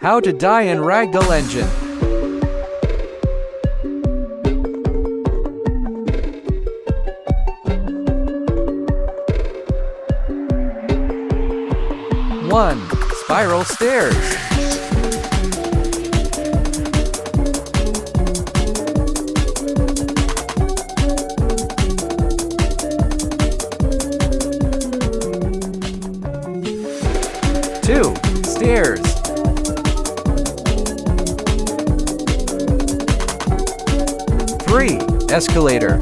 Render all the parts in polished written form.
How to die in Ragdoll Engine. One, spiral stairs. 2, stairs. 3, escalator.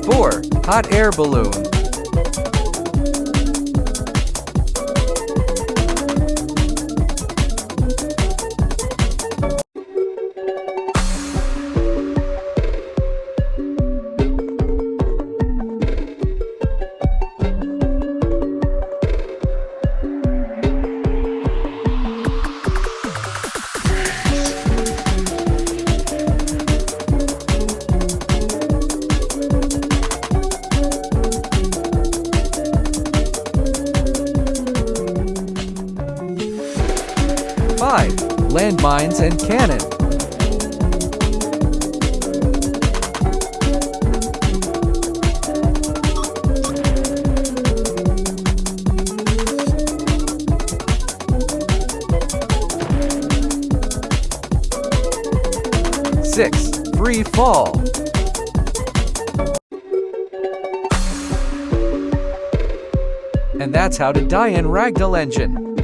4, hot air balloon. 5, landmines and cannon. 6, free fall. And that's how to die in Ragdoll Engine.